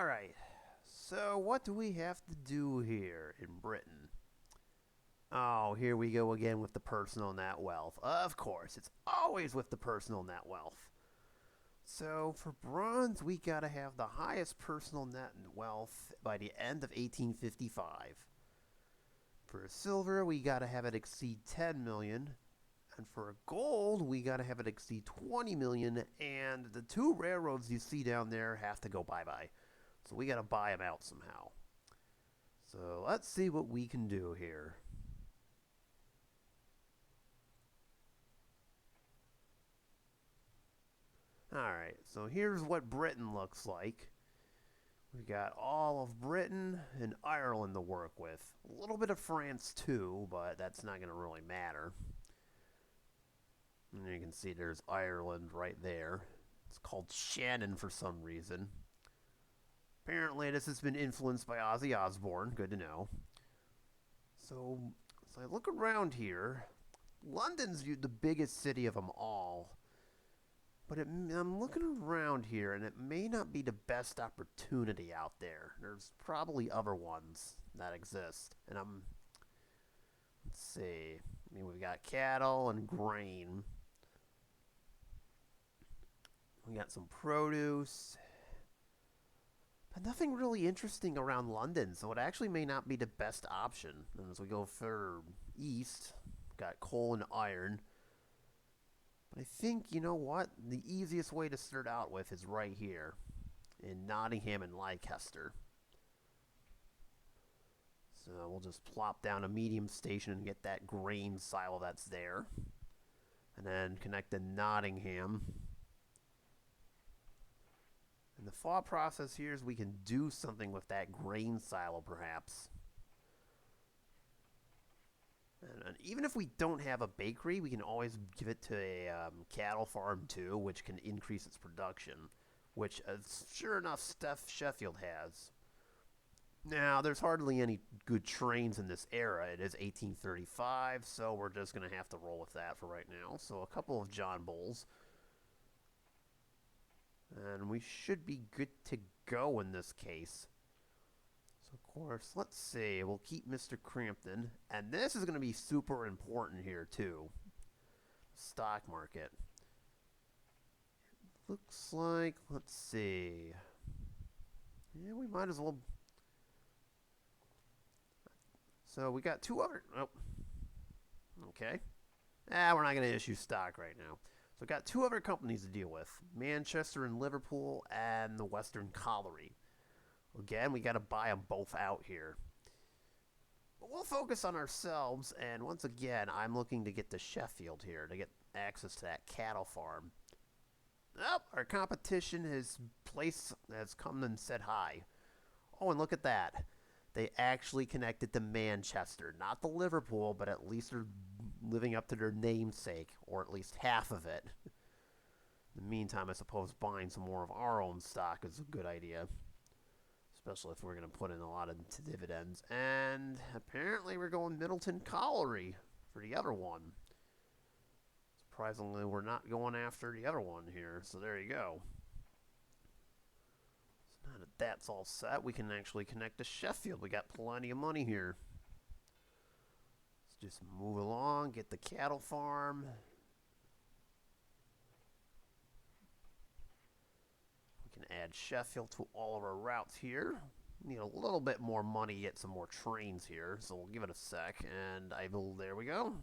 Alright, so what do we have to do here in Britain? Oh, here we go again with the personal net wealth. Of course, it's always with the personal net wealth. So for bronze, we gotta have the highest personal net wealth by the end of 1855. For silver, we gotta have it exceed 10 million. And for gold, we gotta have it exceed 20 million. And the two railroads you see down there have to go bye-bye. So we gotta buy them out somehow. So let's see what we can do here. Alright, so here's what Britain looks like. We've got all of Britain and Ireland to work with. A little bit of France too, but that's not going to really matter. And you can see there's Ireland right there. It's called Shannon for some reason. Apparently this has been influenced by Ozzy Osbourne. Good to know. So I look around here. London's the biggest city of them all. But I'm looking around here, and it may not be the best opportunity out there. There's probably other ones that exist. And let's see. I mean, we've got cattle and grain. We got some produce. But nothing really interesting around London, so it actually may not be the best option. And as we go further east, we've got coal and iron. But I think, you know what? The easiest way to start out with is right here in Nottingham and Leicester. So we'll just plop down a medium station and get that grain silo that's there. And then connect to Nottingham. And the thought process here is we can do something with that grain silo perhaps. And even if we don't have a bakery, we can always give it to a cattle farm too, which can increase its production, which sure enough Sheffield has. Now, there's hardly any good trains in this era. It is 1835, so we're just going to have to roll with that for right now. So a couple of John Bulls. And we should be good to go in this case. So, of course, let's see. We'll keep Mr. Crampton. And this is going to be super important here, too. Stock market. Looks like, let's see. Yeah, we might as well. So, we got two other. Oh. Okay. We're not going to issue stock right now. So, we got two other companies to deal with Manchester and Liverpool, and the Western Colliery. Again, we got to buy them both out here. But we'll focus on ourselves, and once again, I'm looking to get to Sheffield here to get access to that cattle farm. Oh, our competition has come and said hi. Oh, and look at that. They actually connected to Manchester. Not the Liverpool, but at least they're living up to their namesake, or at least half of it. In the meantime, I suppose buying some more of our own stock is a good idea. Especially if we're going to put in a lot of dividends. And apparently we're going Middleton Colliery for the other one. Surprisingly, we're not going after the other one here. So there you go. So now that that's all set, we can actually connect to Sheffield. We got plenty of money here. Let's just move along, get the cattle farm. Can add Sheffield to all of our routes here. Need a little bit more money to get some more trains here, so we'll give it a sec. And there we go.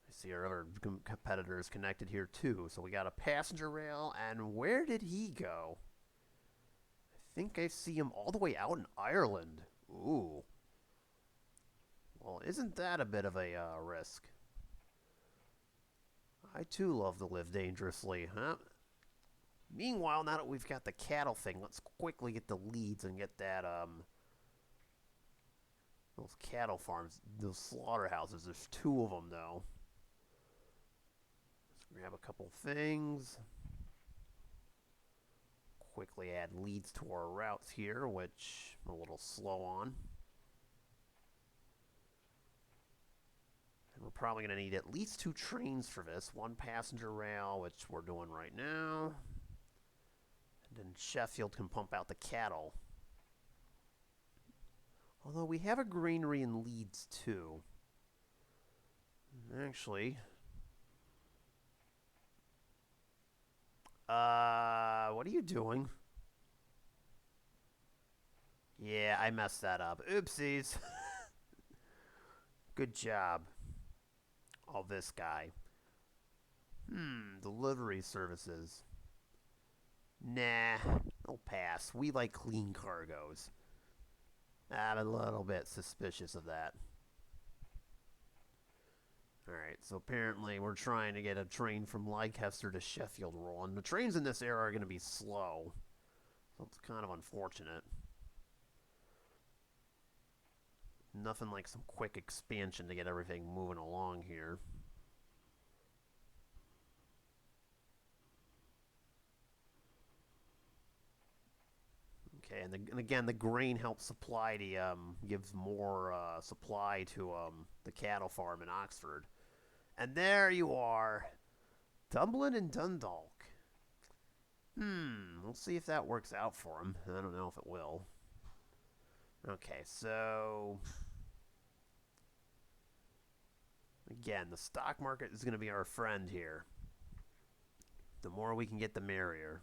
I see our other competitors connected here too. So we got a passenger rail, and where did he go? I think I see him all the way out in Ireland. Ooh. Well, isn't that a bit of a risk? I too love to live dangerously, huh? Meanwhile, now that we've got the cattle thing, let's quickly get the leads and get that, those cattle farms, those slaughterhouses. There's two of them, though. Let's grab a couple things. Quickly add leads to our routes here, which I'm a little slow on. And we're probably going to need at least 2 trains for this. 1 passenger rail, which we're doing right now. Sheffield can pump out the cattle. Although we have a granary in Leeds, too. Actually... what are you doing? Yeah, I messed that up. Oopsies. Good job. Oh, this guy. Delivery services. Nah, I'll pass. We like clean cargoes. I'm a little bit suspicious of that. Alright, so apparently we're trying to get a train from Leicester to Sheffield rolling. The trains in this area are going to be slow. So it's kind of unfortunate. Nothing like some quick expansion to get everything moving along here. Okay, and again, the grain helps supply the, gives more supply to the cattle farm in Oxford. And there you are, Dublin and Dundalk. We'll see if that works out for him. I don't know if it will. Okay, so... Again, the stock market is going to be our friend here. The more we can get, the merrier.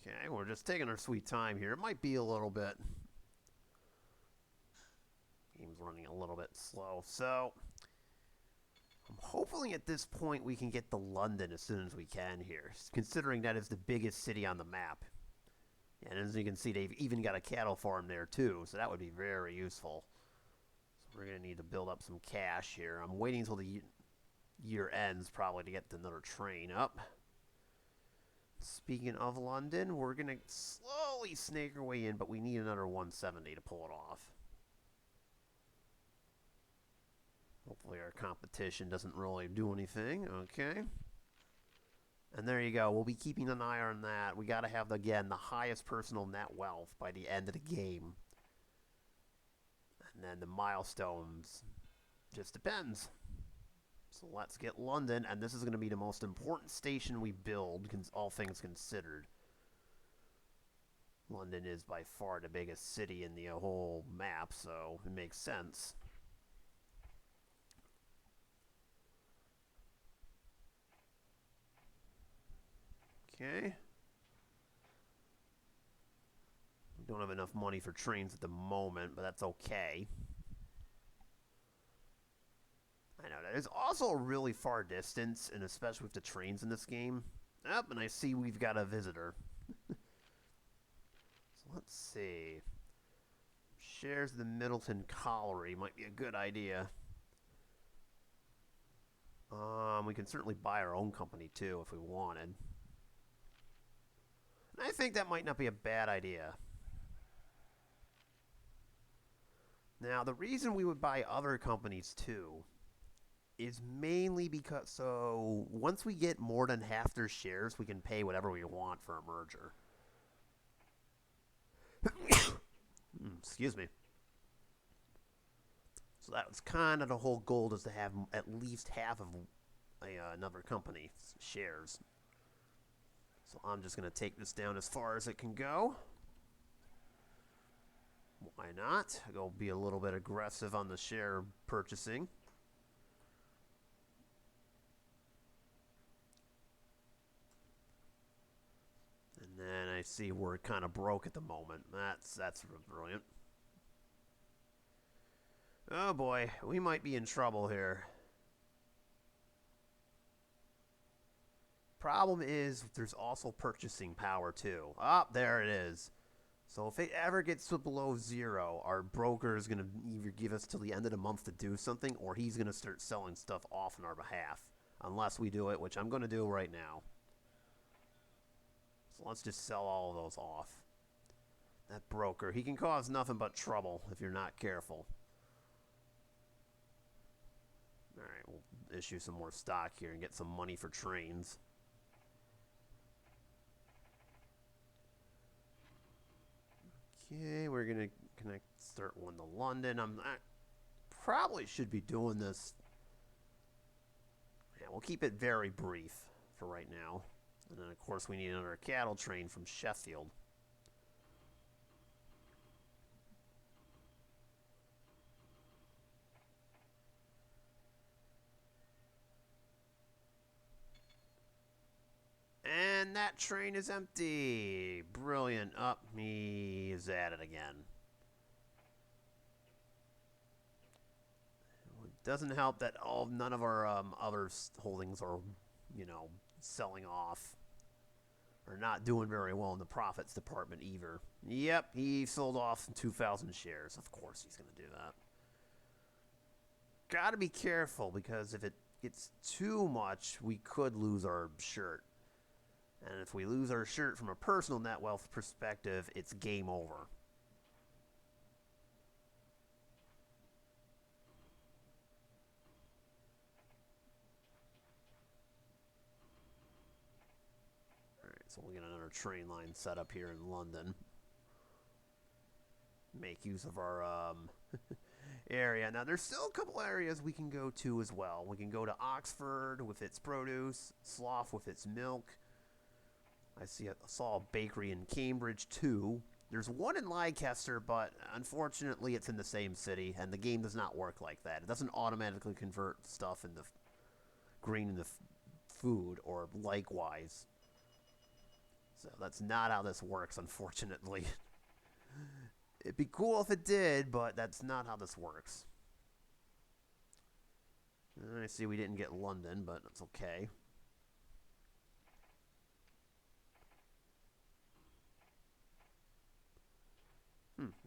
Okay, we're just taking our sweet time here. It might be a little bit... Game's running a little bit slow, so... I'm hoping at this point we can get to London as soon as we can here, considering that is the biggest city on the map. And as you can see, they've even got a cattle farm there too, so that would be very useful. So we're going to need to build up some cash here. I'm waiting until the year ends probably to get another train up. Speaking of London, we're going to slowly snake our way in, but we need another 170 to pull it off. Hopefully our competition doesn't really do anything. Okay. And there you go. We'll be keeping an eye on that. We got to have, again, the highest personal net wealth by the end of the game. And then the milestones just depends. So let's get London, and this is going to be the most important station we build, all things considered. London is by far the biggest city in the whole map, so it makes sense. Okay. We don't have enough money for trains at the moment, but that's okay. I know, that is also a really far distance, and especially with the trains in this game. Yep, and I see we've got a visitor. So let's see. Shares of the Middleton Colliery might be a good idea. We can certainly buy our own company, too, if we wanted. And I think that might not be a bad idea. Now, the reason we would buy other companies, too, is mainly because, so, once we get more than half their shares, we can pay whatever we want for a merger. Excuse me. So that was kind of the whole goal, is to have at least half of another company's shares. So I'm just going to take this down as far as it can go. Why not? I'll be a little bit aggressive on the share purchasing. And then I see we're kind of broke at the moment. That's brilliant. Oh boy, we might be in trouble here. Problem is, there's also purchasing power too. Ah, there it is. So if it ever gets to below 0, our broker is going to either give us till the end of the month to do something, or he's going to start selling stuff off on our behalf. Unless we do it, which I'm going to do right now. So let's just sell all of those off. That broker, he can cause nothing but trouble if you're not careful. Alright, we'll issue some more stock here and get some money for trains. Okay, we're going to connect, start one to London. I probably should be doing this. Yeah, we'll keep it very brief for right now. And then, of course, we need another cattle train from Sheffield. And that train is empty. Brilliant. Up, he's at it again. It doesn't help that none of our other holdings are, selling off. Or not doing very well in the profits department either. Yep, he sold off 2,000 shares. Of course he's going to do that. Gotta be careful, because if it gets too much, we could lose our shirt. And if we lose our shirt from a personal net wealth perspective, it's game over. Alright, so we'll get another train line set up here in London. Make use of our area. Now, there's still a couple areas we can go to as well. We can go to Oxford with its produce, Slough with its milk. I saw a bakery in Cambridge, too. There's one in Leicester, but unfortunately it's in the same city, and the game does not work like that. It doesn't automatically convert stuff into green into food, or likewise. So that's not how this works, unfortunately. It'd be cool if it did, but that's not how this works. I see we didn't get London, but that's okay.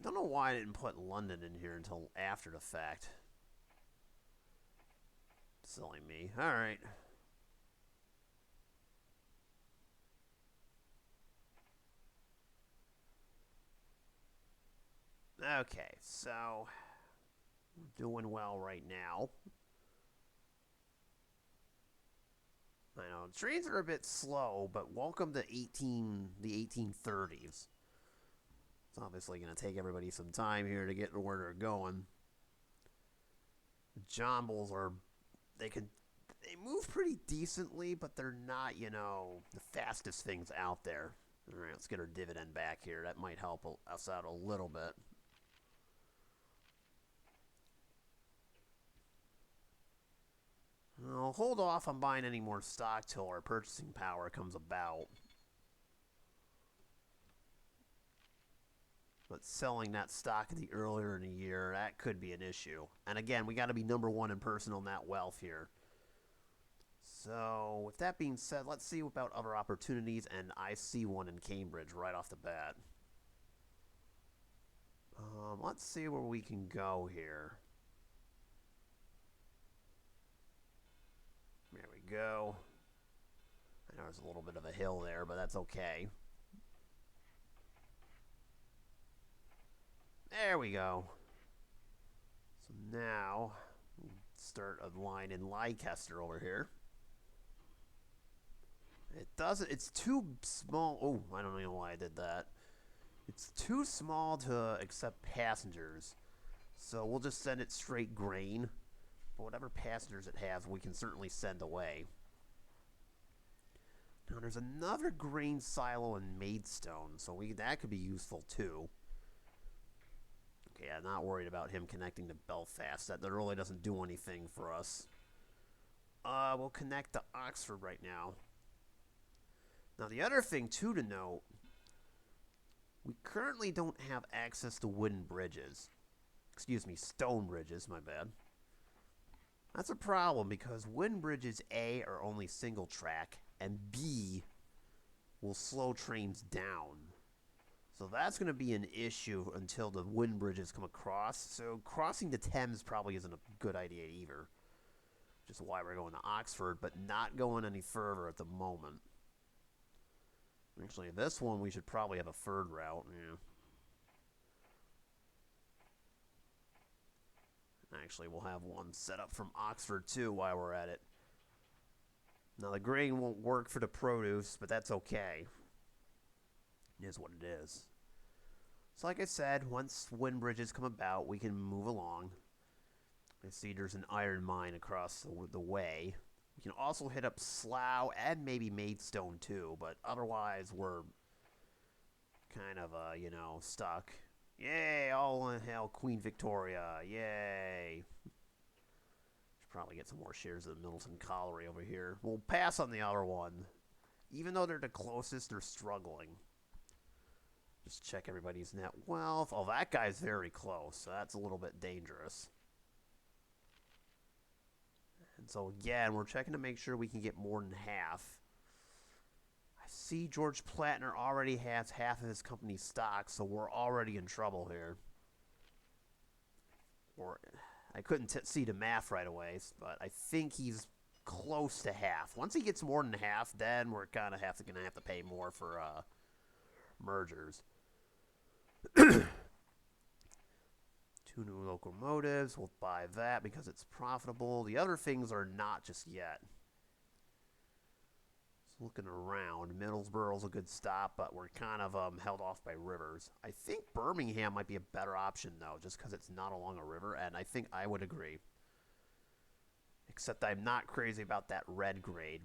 Don't know why I didn't put London in here until after the fact. Silly me. Alright. Okay, so we're doing well right now. I know, trains are a bit slow, but welcome to the 1830s. It's obviously going to take everybody some time here to get to where they're going. The Jombles they move pretty decently, but they're not, the fastest things out there. Alright, let's get our dividend back here. That might help us out a little bit. I'll hold off on buying any more stock till our purchasing power comes about. But selling that stock earlier in the year, that could be an issue. And again, we got to be number one in personal net wealth here. So, with that being said, let's see about other opportunities, and I see one in Cambridge right off the bat. Let's see where we can go here. There we go. I know there's a little bit of a hill there, but that's okay. There we go. So now, start a line in Leicester over here. It's too small. Oh, I don't know why I did that. It's too small to accept passengers. So we'll just send it straight grain. But whatever passengers it has, we can certainly send away. Now there's another grain silo in Maidstone, so that could be useful too. Okay, I'm not worried about him connecting to Belfast. That really doesn't do anything for us. We'll connect to Oxford right now. Now the other thing too to note, we currently don't have access to wooden bridges. Excuse me, stone bridges, my bad. That's a problem because wooden bridges, A, are only single track, and B, will slow trains down. So that's going to be an issue until the wooden bridges come across. So crossing the Thames probably isn't a good idea either. Which is why we're going to Oxford, but not going any further at the moment. Actually, this one we should probably have a third route. Yeah. Actually, we'll have one set up from Oxford, too, while we're at it. Now, the grain won't work for the produce, but that's okay. It is what it is. So like I said, once wind bridges come about, we can move along. I see there's an iron mine across the way. We can also hit up Slough and maybe Maidstone too, but otherwise we're kind of, stuck. Yay, all hail Queen Victoria. Yay. Should probably get some more shares of the Middleton Colliery over here. We'll pass on the other one. Even though they're the closest, they're struggling. Just check everybody's net wealth. Oh, that guy's very close, so that's a little bit dangerous. And so again, we're checking to make sure we can get more than half. I see George Plattner already has half of his company's stock, so we're already in trouble here. I couldn't see the math right away, but I think he's close to half. Once he gets more than half, then we're kind of going to have to pay more for mergers. 2 new locomotives. We'll buy that because it's profitable. The other things are not just yet. Just looking around. Middlesbrough's a good stop, but we're kind of held off by rivers. I think Birmingham might be a better option, though, just because it's not along a river, and I think I would agree. Except I'm not crazy about that red grade.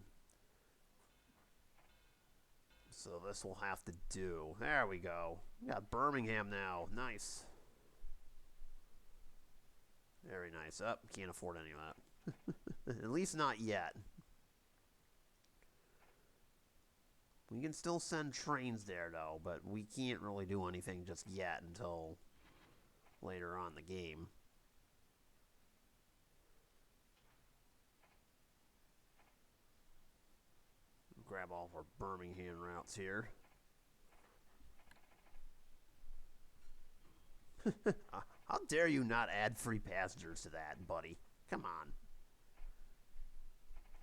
So this will have to do. There we go. We got Birmingham now. Nice. Very nice. Can't afford any of that. At least not yet. We can still send trains there, though, but we can't really do anything just yet until later on in the game. Grab all of our Birmingham routes here. How dare you not add free passengers to that, buddy? Come on.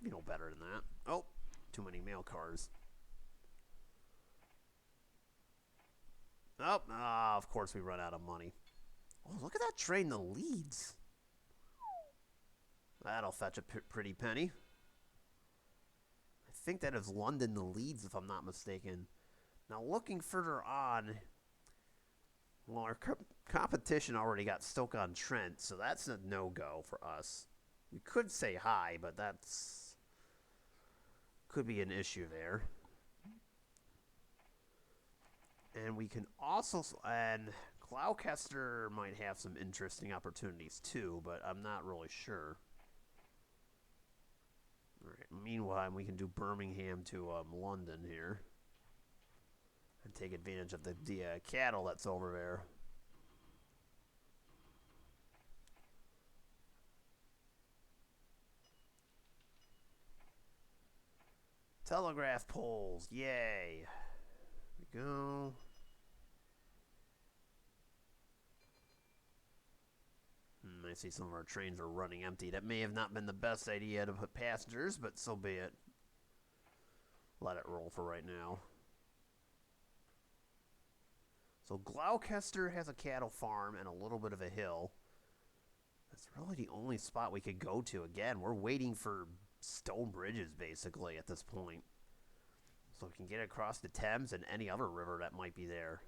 You know better than that. Oh, too many mail cars. Oh, of course we run out of money. Oh, look at that train to Leeds. That'll fetch a pretty penny. I think that is London to Leeds, if I'm not mistaken. Now, looking further on, well, our competition already got Stoke-on-Trent, so that's a no-go for us. We could say hi, but that's could be an issue there. And we can also, and Gloucester might have some interesting opportunities too, but I'm not really sure. All right. Meanwhile, we can do Birmingham to London here and take advantage of the cattle that's over there. Telegraph poles, yay! There we go. I see some of our trains are running empty. That may have not been the best idea to put passengers, but so be it. Let it roll for right now. So Gloucester has a cattle farm and a little bit of a hill. That's really the only spot we could go to. Again, we're waiting for stone bridges, basically, at this point. So we can get across the Thames and any other river that might be there.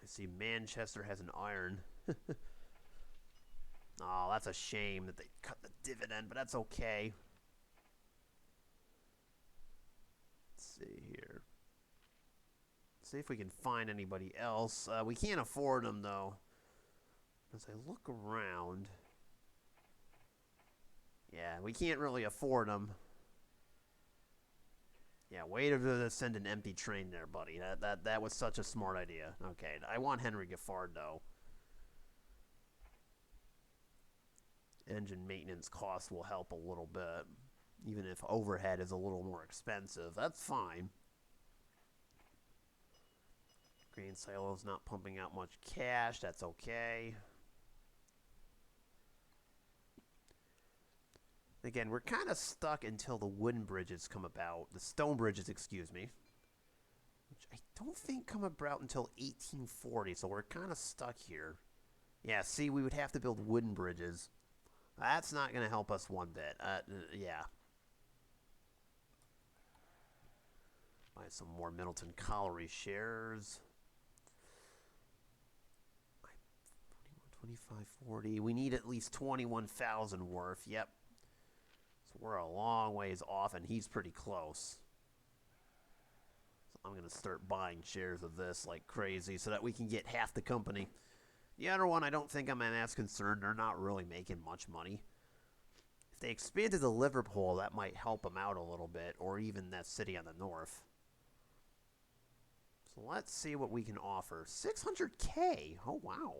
I see Manchester has an iron. Oh, that's a shame that they cut the dividend, but that's okay. Let's see here. See if we can find anybody else. We can't afford them, though. As I look around... Yeah, we can't really afford them. Yeah, way to send an empty train there, buddy. That was such a smart idea. Okay, I want Henry Giffard, though. Engine maintenance costs will help a little bit. Even if overhead is a little more expensive. That's fine. Grain silo's not pumping out much cash. That's okay. Again, we're kind of stuck until the wooden bridges come about. The stone bridges, excuse me. Which I don't think come about until 1840, so we're kind of stuck here. Yeah, see, we would have to build wooden bridges. That's not going to help us one bit. Yeah. Buy some more Middleton Colliery shares. 25, 40. We need at least 21,000 worth. Yep. So we're a long ways off, and he's pretty close. So I'm going to start buying shares of this like crazy so that we can get half the company. The other one, I don't think I'm as concerned. They're not really making much money. If they expanded to Liverpool, that might help them out a little bit, or even that city on the north. So let's see what we can offer. 600K. Oh, wow.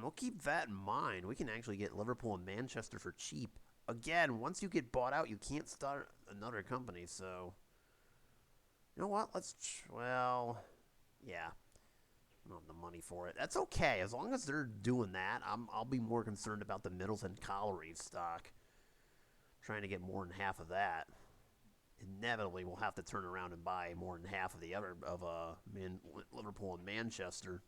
We'll keep that in mind. We can actually get Liverpool and Manchester for cheap. Again, once you get bought out, you can't start another company, so... You know what? Well, yeah. I don't have the money for it. That's okay. As long as they're doing that, I'll be more concerned about the Middleton Colliery stock. Trying to get more than half of that. Inevitably, we'll have to turn around and buy more than half of the other of Liverpool and Manchester.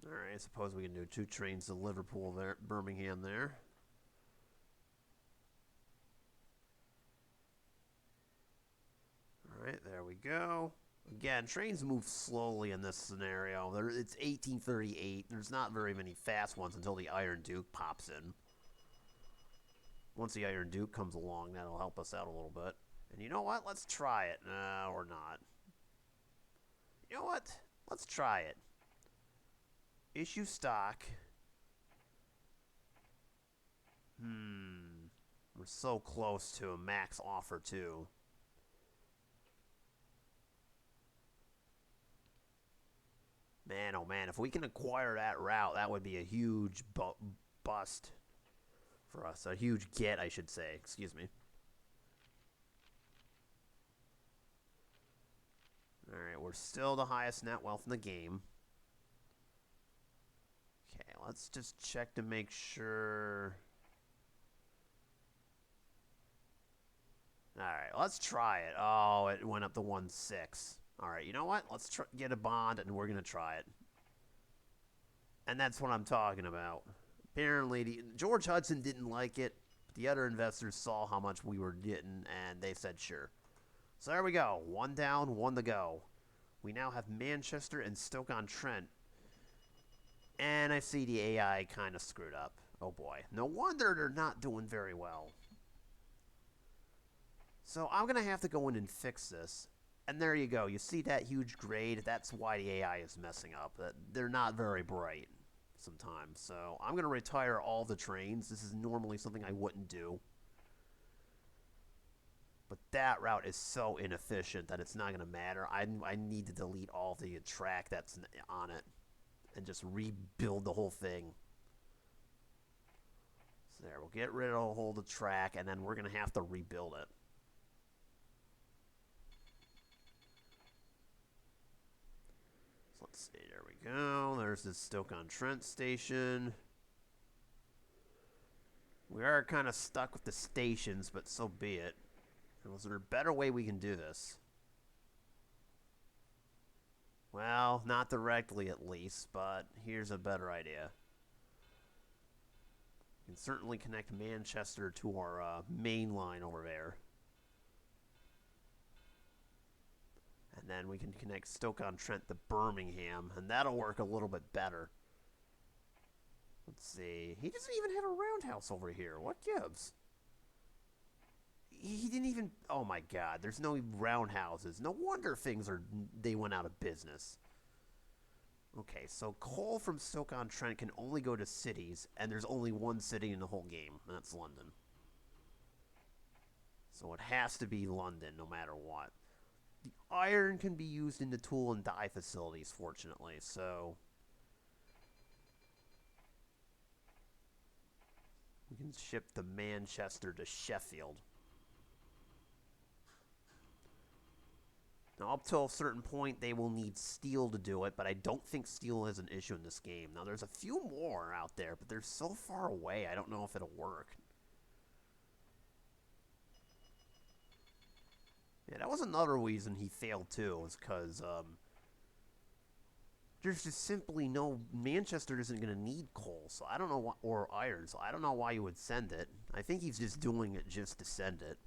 Alright, I suppose we can do 2 trains to Liverpool there, Birmingham there. Alright, there we go. Again, trains move slowly in this scenario. It's 1838. There's not very many fast ones until the Iron Duke pops in. Once the Iron Duke comes along, that'll help us out a little bit. And you know what? Let's try it. No, or not. You know what? Let's try it. Issue stock. We're so close to a max offer, too. Man, oh man, if we can acquire that route, that would be a huge bust for us. A huge get, I should say. Excuse me. Alright, we're still the highest net wealth in the game. Okay, let's just check to make sure. Alright, let's try it. Oh, it went up to 1.6. Alright, you know what? Let's get a bond, and we're going to try it. And that's what I'm talking about. Apparently, George Hudson didn't like it. But the other investors saw how much we were getting, and they said sure. So there we go. 1 down, 1 to go. We now have Manchester and Stoke-on-Trent. And I see the AI kind of screwed up. Oh boy. No wonder they're not doing very well. So I'm going to have to go in and fix this. And there you go. You see that huge grade? That's why the AI is messing up. They're not very bright sometimes. So I'm going to retire all the trains. This is normally something I wouldn't do. But that route is so inefficient that it's not going to matter. I need to delete all the track that's on it and just rebuild the whole thing. So there, we'll get rid of the whole track, and then we're going to have to rebuild it. So let's see, there we go. There's this Stoke-on-Trent station. We are kind of stuck with the stations, but so be it. Was there a better way we can do this? Well, not directly at least, but here's a better idea. We can certainly connect Manchester to our main line over there. And then we can connect Stoke-on-Trent to Birmingham, and that'll work a little bit better. Let's see. He doesn't even have a roundhouse over here. What gives? He didn't even... Oh, my God. There's no roundhouses. No wonder they went out of business. Okay, so coal from Stoke-on-Trent can only go to cities, and there's only one city in the whole game, and that's London. So it has to be London, no matter what. The iron can be used in the tool and die facilities, fortunately, so... We can ship the Manchester to Sheffield. Now, up till a certain point, they will need steel to do it, but I don't think steel is an issue in this game. Now, there's a few more out there, but they're so far away, I don't know if it'll work. Yeah, that was another reason he failed, too, was because there's just simply no Manchester isn't going to need coal, so I don't know why, or iron, so I don't know why you would send it. I think he's just doing it just to send it.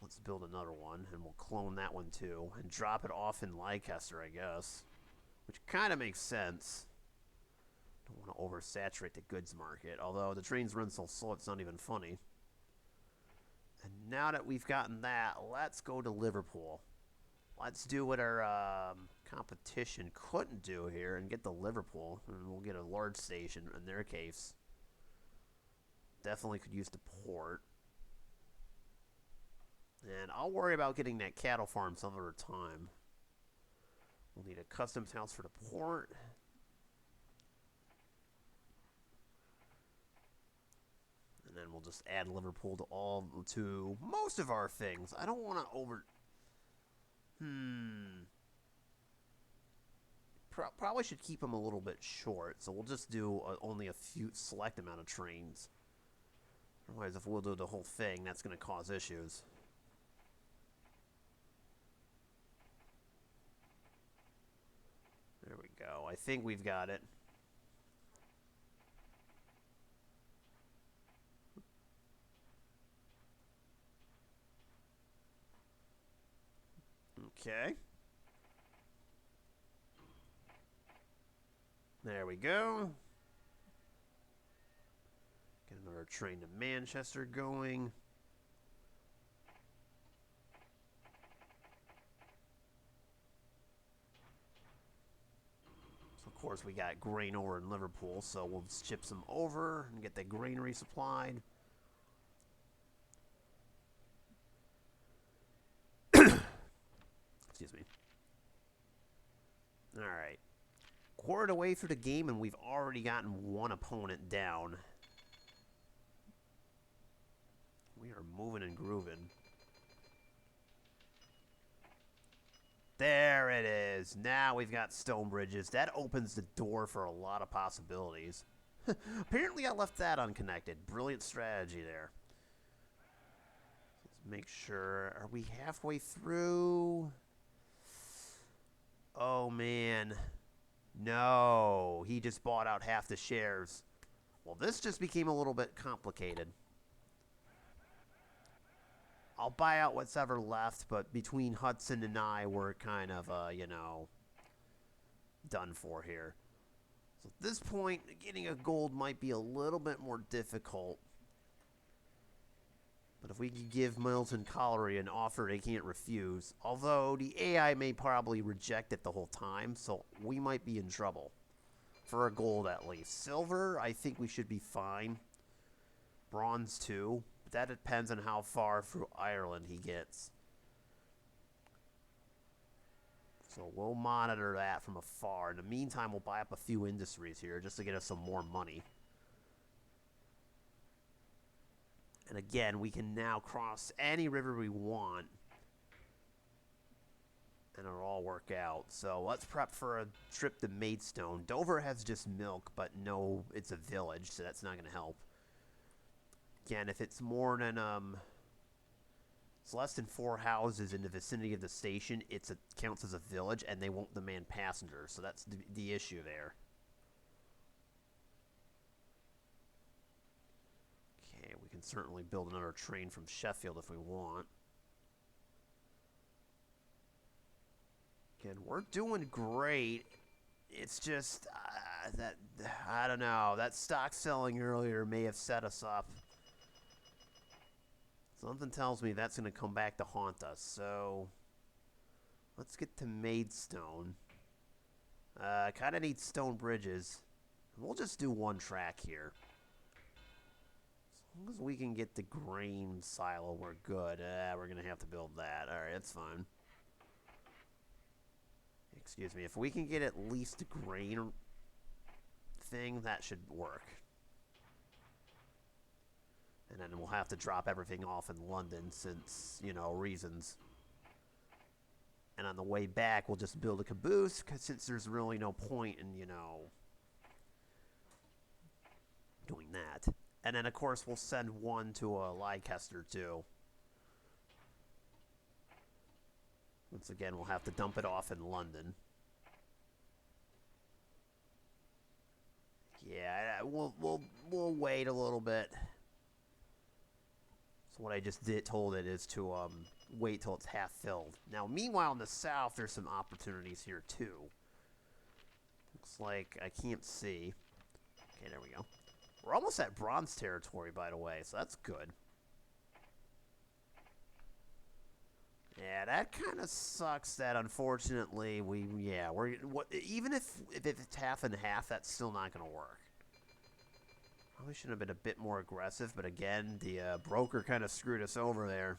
Let's build another one, and we'll clone that one too, and drop it off in Leicester, I guess, which kind of makes sense. Don't want to oversaturate the goods market, although the trains run so slow it's not even funny. And now that we've gotten that, let's go to Liverpool. Let's do what our competition couldn't do here and get to Liverpool. And we'll get a large station in their case. Definitely could use the port. And I'll worry about getting that cattle farm some other time. We'll need a customs house for the port. And then we'll just add Liverpool to most of our things. I don't want to over... Probably should keep them a little bit short, so we'll just do only a few select amount of trains. Otherwise, if we'll do the whole thing, that's going to cause issues. There we go. I think we've got it. Okay. There we go. Get another train to Manchester going. So of course we got grain over in Liverpool, so we'll ship some over and get the grain resupplied. Excuse me. Alright. Quarter of the way through the game, and we've already gotten one opponent down. We are moving and grooving. There it is. Now we've got stone bridges. That opens the door for a lot of possibilities. Apparently I left that unconnected. Brilliant strategy there. Let's make sure. Are we halfway through? Oh, man. No. He just bought out half the shares. Well, this just became a little bit complicated. I'll buy out what's ever left, but between Hudson and I, we're kind of, you know, done for here. So at this point, getting a gold might be a little bit more difficult. But if we could give Milton Colliery an offer they can't refuse, although the AI may probably reject it the whole time, so we might be in trouble. For a gold at least. Silver, I think we should be fine. Bronze too. But that depends on how far through Ireland he gets. So we'll monitor that from afar. In the meantime, we'll buy up a few industries here just to get us some more money. And again, we can now cross any river we want. And it'll all work out. So let's prep for a trip to Maidstone. Dover has just milk, but no, it's a village, so that's not going to help. Again, if it's more than, it's less than 4 houses in the vicinity of the station, it counts as a village, and they won't demand passengers. So that's the issue there. Okay, we can certainly build another train from Sheffield if we want. Again, we're doing great. It's just that, I don't know, that stock selling earlier may have set us up. Something tells me that's going to come back to haunt us. So let's get to Maidstone. Kind of need stone bridges. We'll just do one track here. As long as we can get the grain silo, we're good. We're going to have to build that. All right, that's fine. Excuse me. If we can get at least a grain thing, that should work. And then we'll have to drop everything off in London since, you know, reasons. And on the way back, we'll just build a caboose, because since there's really no point in, you know, doing that. And then, of course, we'll send one to Leicester, too. Once again, we'll have to dump it off in London. Yeah, we'll wait a little bit. So what I just told it is to wait till it's half filled. Now, meanwhile in the south, there's some opportunities here too. Looks like I can't see. Okay, there we go. We're almost at bronze territory, by the way, so that's good. Yeah, that kind of sucks. That unfortunately we're even if it's half and half, that's still not going to work. Probably should have been a bit more aggressive, but again, the broker kind of screwed us over there.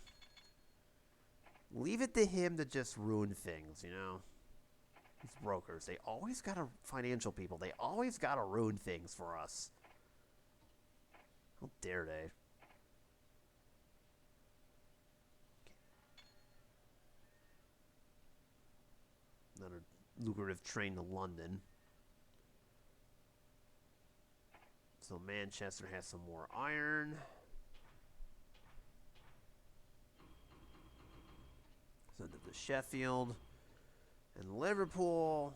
Leave it to him to just ruin things, you know. These brokers, they always gotta financial people. They always gotta ruin things for us. How dare they? Another lucrative train to London. So Manchester has some more iron. Send it to Sheffield. And Liverpool.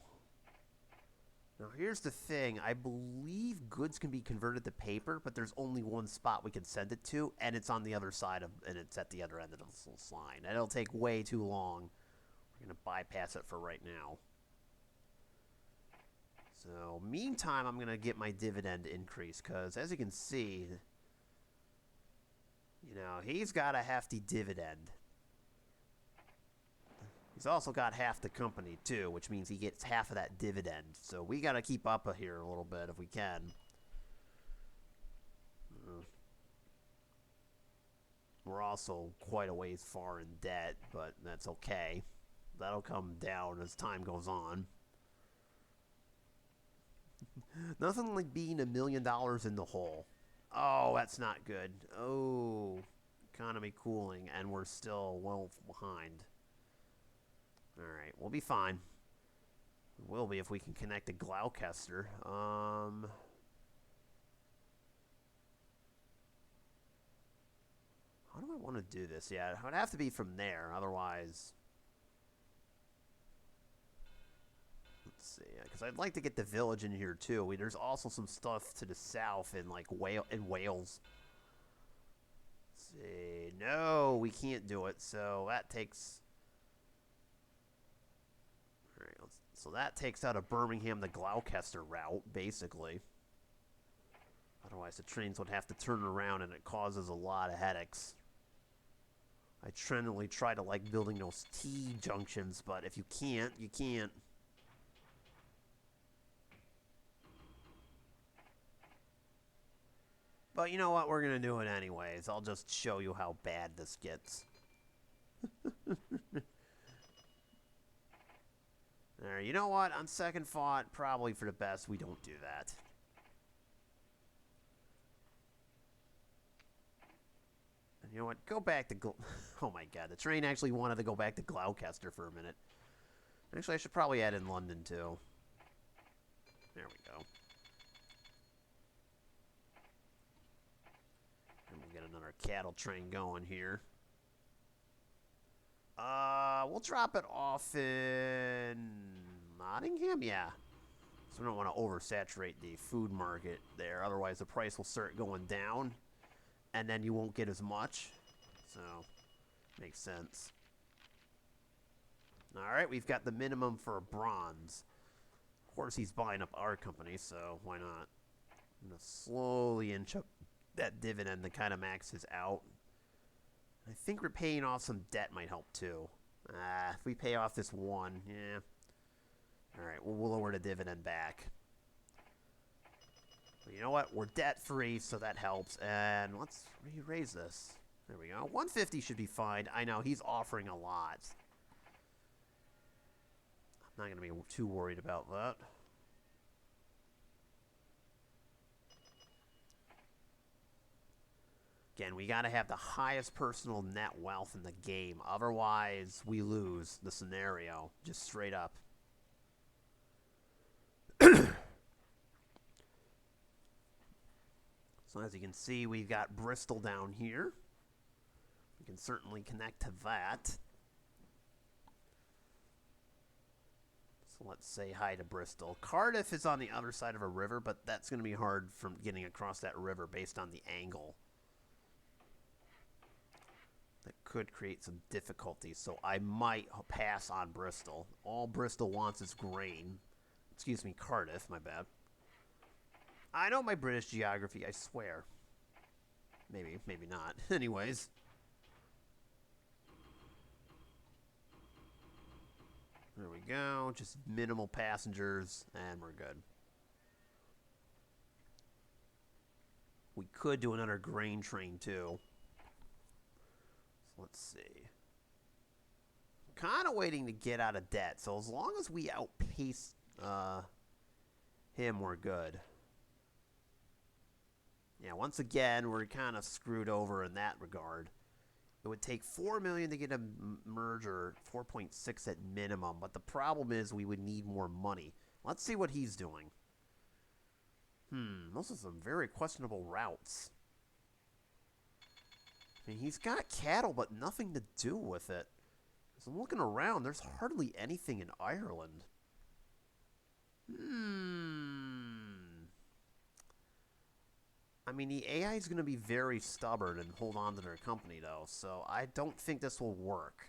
Now here's the thing. I believe goods can be converted to paper, but there's only one spot we can send it to, and it's on the other side of, and it's at the other end of the line. It'll take way too long. We're going to bypass it for right now. So, meantime, I'm going to get my dividend increase, because as you can see, you know, he's got a hefty dividend. He's also got half the company, too, which means he gets half of that dividend. So we got to keep up here a little bit if we can. We're also quite a ways far in debt, but that's okay. That'll come down as time goes on. Nothing like being $1 million in the hole. Oh, that's not good. Oh, economy cooling, and we're still well behind. Alright, we'll be fine. We will be if we can connect to Gloucester. How do I want to do this? Yeah, it would have to be from there, otherwise... Let's see, because I'd like to get the village in here too. There's also some stuff to the south in like Wales. Let's see, no, we can't do it. So that takes. All right, so that takes out a Birmingham to Gloucester route, basically. Otherwise, the trains would have to turn around, and it causes a lot of headaches. I generally try to like building those T junctions, but if you can't, you can't. But you know what? We're going to do it anyways. I'll just show you how bad this gets. There, you know what? On second thought, probably for the best we don't do that. And you know what? Go back to... Oh my god, the train actually wanted to go back to Gloucester for a minute. Actually, I should probably add in London, too. There we go. And we'll get another cattle train going here. We'll drop it off in Nottingham? Yeah. So we don't want to oversaturate the food market there. Otherwise, the price will start going down. And then you won't get as much. So, makes sense. Alright, we've got the minimum for a bronze. Of course, he's buying up our company, so why not? I'm going to slowly inch up that dividend that kind of maxes out. I think we're paying off some debt might help too. If we pay off this one, yeah. Alright, we'll lower the dividend back. But you know what? We're debt-free, so that helps. And let's re-raise this. There we go. 150 should be fine. I know, he's offering a lot. I'm not going to be too worried about that. Again, we got to have the highest personal net wealth in the game. Otherwise, we lose the scenario. Just straight up. So as you can see, we've got Bristol down here. We can certainly connect to that. So let's say hi to Bristol. Cardiff is on the other side of a river, but that's going to be hard from getting across that river based on the angle. That could create some difficulties, so I might pass on Bristol. All Bristol wants is grain. Excuse me, Cardiff, my bad. I know my British geography, I swear. Maybe, maybe not. Anyways. There we go. Just minimal passengers, and we're good. We could do another grain train, too. So let's see. Kind of waiting to get out of debt, so as long as we outpace him, we're good. Yeah, once again, we're kind of screwed over in that regard. It would take $4 million to get a merger, 4.6 at minimum, but the problem is we would need more money. Let's see what he's doing. Those are some very questionable routes. I mean, he's got cattle, but nothing to do with it. As I'm looking around, there's hardly anything in Ireland. I mean, the AI is going to be very stubborn and hold on to their company, though, so I don't think this will work.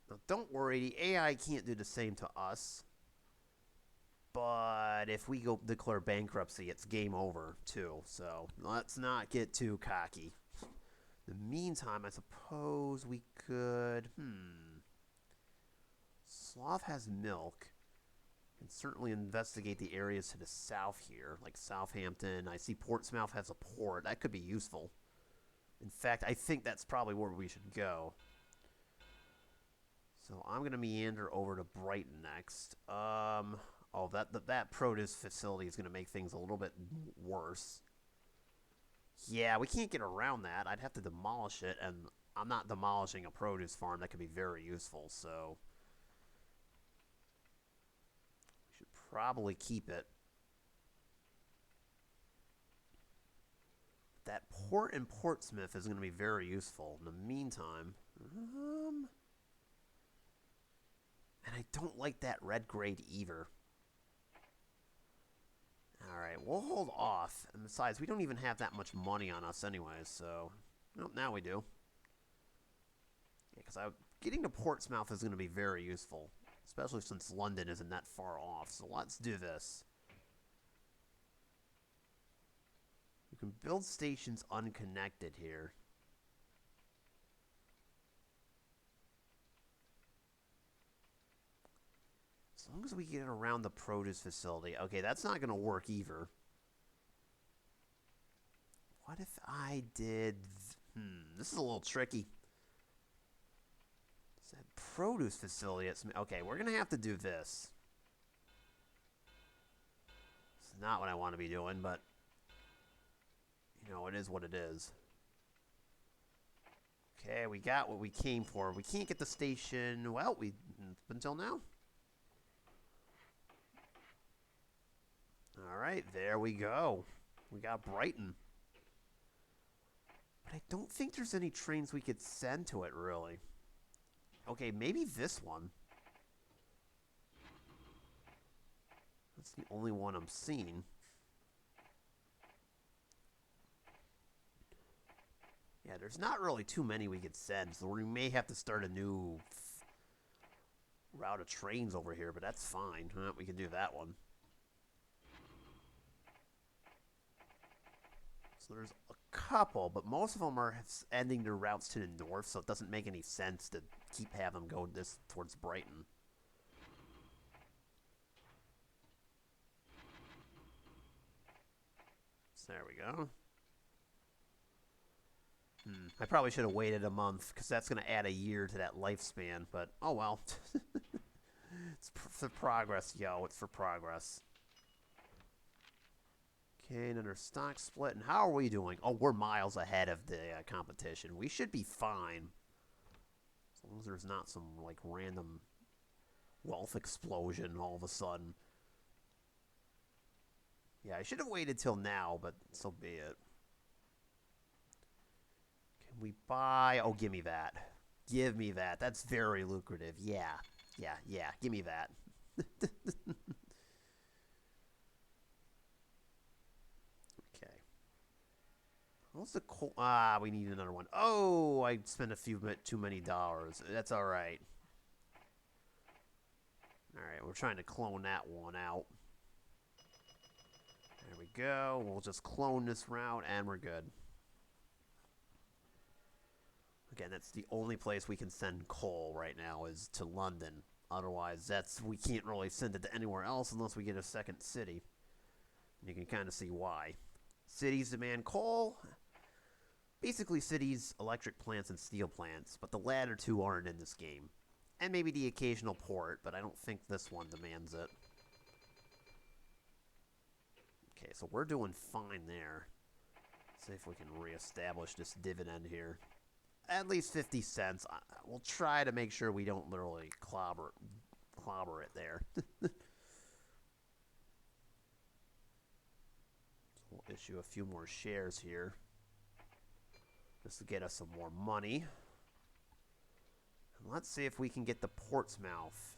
Now, don't worry, the AI can't do the same to us. But if we go declare bankruptcy, it's game over, too. So let's not get too cocky. In the meantime, I suppose we could... Slough has milk. Can certainly investigate the areas to the south here, like Southampton. I see Portsmouth has a port. That could be useful. In fact, I think that's probably where we should go. So I'm going to meander over to Brighton next. Oh, that produce facility is going to make things a little bit worse. Yeah, we can't get around that. I'd have to demolish it, and I'm not demolishing a produce farm. That could be very useful, so... we should probably keep it. That port in Portsmouth is going to be very useful. In the meantime... and I don't like that red grade either. Alright, we'll hold off. And besides, we don't even have that much money on us anyways, so... Nope, now we do. Yeah, because getting to Portsmouth is going to be very useful. Especially since London isn't that far off. So let's do this. You can build stations unconnected here. As long as we get around the produce facility. Okay, that's not going to work either. What if I did... this is a little tricky. It's that produce facility. Okay, we're going to have to do this. It's not what I want to be doing, but... you know, it is what it is. Okay, we got what we came for. We can't get the station... well, until now. Alright, there we go. We got Brighton. But I don't think there's any trains we could send to it, really. Okay, maybe this one. That's the only one I'm seeing. Yeah, there's not really too many we could send, so we may have to start a new route of trains over here, but that's fine. We can do that one. So there's a couple, but most of them are ending their routes to the north, so it doesn't make any sense to keep having them go this towards Brighton. So there we go. I probably should have waited a month, because that's going to add a year to that lifespan, but oh well. It's for progress, yo. It's for progress. Okay, another stock split. And how are we doing? Oh, we're miles ahead of the competition. We should be fine. As long as there's not some, like, random wealth explosion all of a sudden. Yeah, I should have waited till now, but so be it. Can we buy... Oh, give me that. Give me that. That's very lucrative. Yeah. Yeah, yeah. Give me that. Okay. What's the coal? Ah, we need another one. Oh, I spent a few too many dollars. That's all right. All right, we're trying to clone that one out. There we go. We'll just clone this route, and we're good. Again, that's the only place we can send coal right now is to London. Otherwise, we can't really send it to anywhere else unless we get a second city. And you can kind of see why. Cities demand coal. Basically, cities, electric plants, and steel plants, but the latter two aren't in this game. And maybe the occasional port, but I don't think this one demands it. Okay, so we're doing fine there. Let's see if we can reestablish this dividend here. At least 50 cents. We'll try to make sure we don't literally clobber it there. So we'll issue a few more shares here. Just to get us some more money. And let's see if we can get the Portsmouth.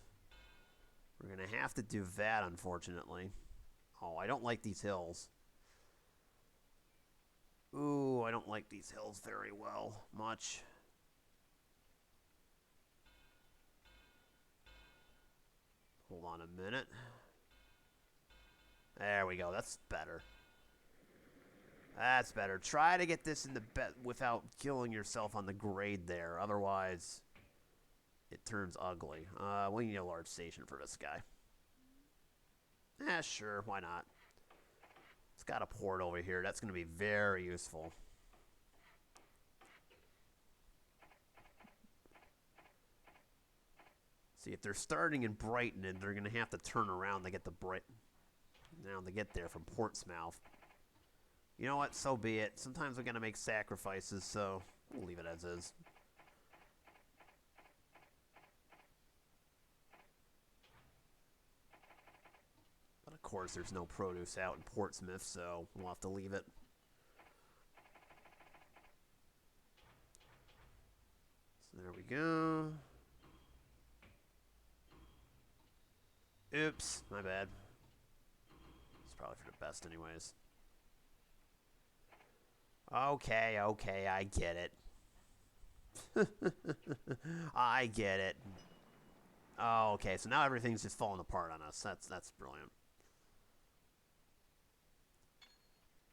We're going to have to do that, unfortunately. Oh, I don't like these hills. Ooh, I don't like these hills very well. Much. Hold on a minute. There we go. That's better. That's better. Try to get this in the bet without killing yourself on the grade there. Otherwise, it turns ugly. We need a large station for this guy. Sure. Why not? It's got a port over here. That's going to be very useful. See, if they're starting in Brighton, and they're going to have to turn around to get to get there from Portsmouth. You know what? So be it. Sometimes we're going to make sacrifices, so we'll leave it as is. But of course, there's no produce out in Portsmouth, so we'll have to leave it. So there we go. Oops, my bad. It's probably for the best anyways. Okay, I get it. I get it. Oh, okay, so now everything's just falling apart on us. That's brilliant.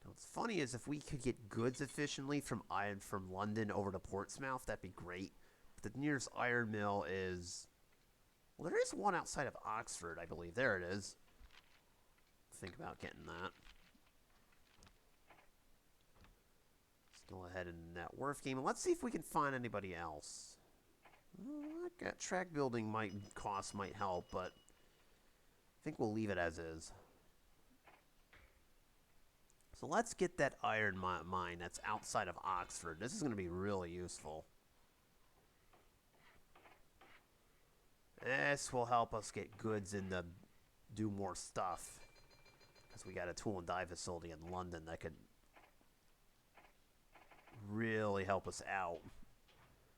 What's funny is if we could get goods efficiently from London over to Portsmouth, that'd be great. But the nearest iron mill is... Well, there is one outside of Oxford, I believe. There it is. Think about getting that. Still ahead in the net worth game. Let's see if we can find anybody else. That track building cost might help, but I think we'll leave it as is. So let's get that iron mine that's outside of Oxford. This is going to be really useful. This will help us get goods in to do more stuff. Because we got a tool and die facility in London that could really help us out.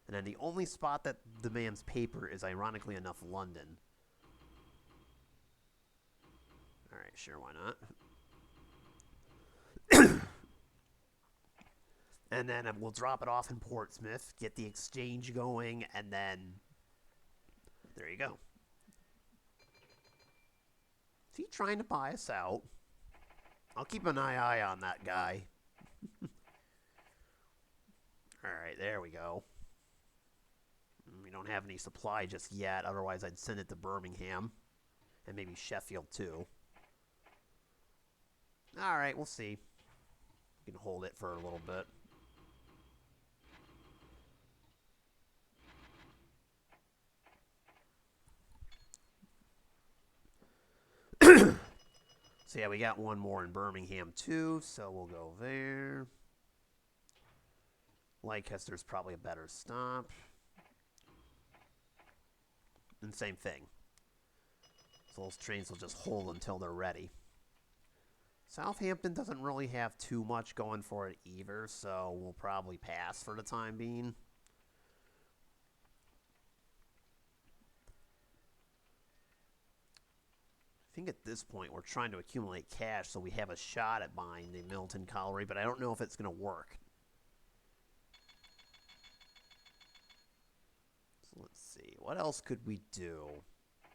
And then the only spot that demands paper is, ironically enough, London. Alright, sure, why not? And then we'll drop it off in Portsmouth, get the exchange going, and then there you go. Is he trying to buy us out? I'll keep an eye on that guy. Alright, there we go. We don't have any supply just yet, otherwise I'd send it to Birmingham. And maybe Sheffield too. Alright, we'll see. We can hold it for a little bit. So yeah, we got one more in Birmingham too, so we'll go there. Leicester's probably a better stop. And same thing. So those trains will just hold until they're ready. Southampton doesn't really have too much going for it either, so we'll probably pass for the time being. I think at this point we're trying to accumulate cash so we have a shot at buying the Milton Colliery, but I don't know if it's going to work. So let's see. What else could we do? I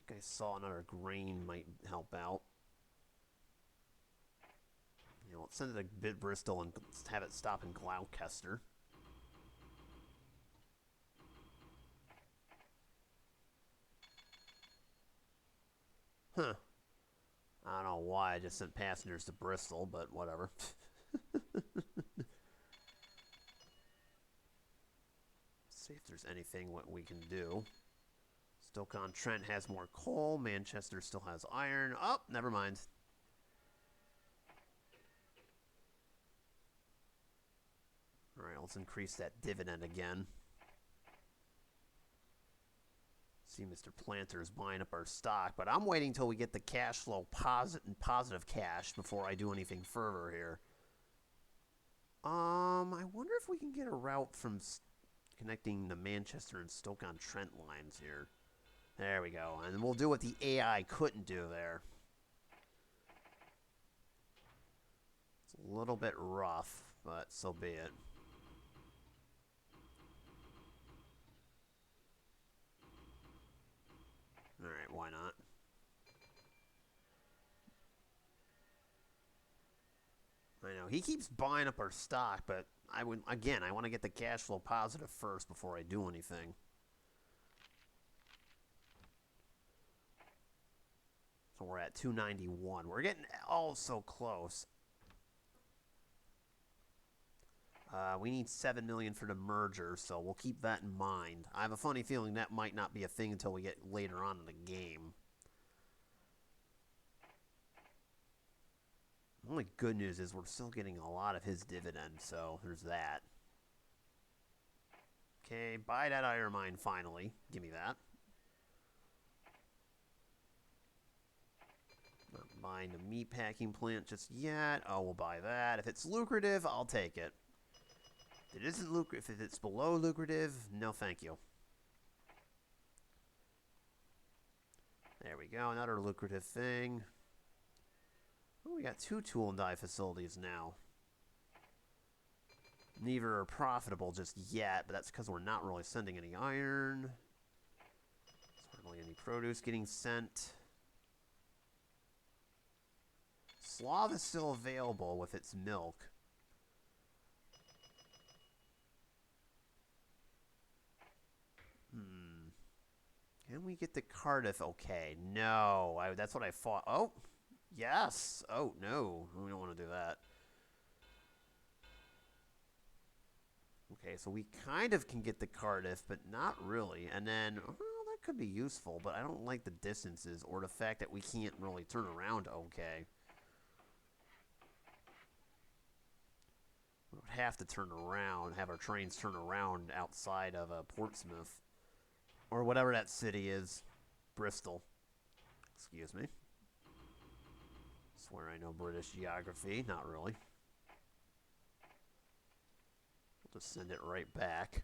think I saw another grain might help out. You know, let's send it to Bid Bristol and have it stop in Gloucester. Huh. I don't know why I just sent passengers to Bristol, but whatever. See if there's anything what we can do. Stoke-on-Trent has more coal. Manchester still has iron. Oh, never mind. Alright, let's increase that dividend again. See, Mr. Planter is buying up our stock, but I'm waiting until we get the cash flow positive cash before I do anything further here. I wonder if we can get a route from connecting the Manchester and Stoke-on-Trent lines here. There we go, and we'll do what the AI couldn't do there. It's a little bit rough, but so be it. Alright, why not? I know, he keeps buying up our stock, but I want to get the cash flow positive first before I do anything. So we're at 291. We're getting all so close. We need 7 million for the merger, so we'll keep that in mind. I have a funny feeling that might not be a thing until we get later on in the game. The only good news is we're still getting a lot of his dividend, so there's that. Okay, buy that iron mine finally. Give me that. Not buying the meat packing plant just yet. Oh, we'll buy that. If it's lucrative, I'll take it. If it isn't lucrative, if it's below lucrative, no thank you. There we go, another lucrative thing. Oh, we got 2 tool and die facilities now. Neither are profitable just yet, but that's because we're not really sending any iron. There's hardly any produce getting sent. Slav is still available with its milk. Can we get to Cardiff? Okay, no. That's what I thought. Oh, yes. Oh, no. We don't want to do that. Okay, so we kind of can get to Cardiff, but not really. And then, well, that could be useful, but I don't like the distances or the fact that we can't really turn around okay. We would have to turn around, have our trains turn around outside of Portsmouth. Or whatever that city is. Bristol. Excuse me. Swear I know British geography. Not really. We'll just send it right back.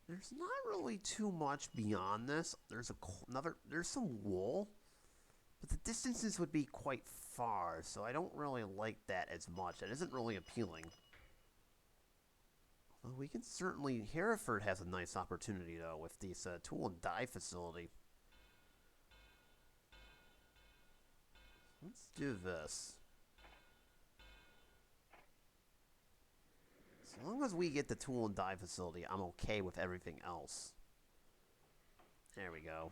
There's not really too much beyond this. There's some wool. But the distances would be quite far, so I don't really like that as much. That isn't really appealing. Well, we can certainly... Hereford has a nice opportunity, though, with this tool and die facility. Let's do this. As long as we get the tool and die facility, I'm okay with everything else. There we go.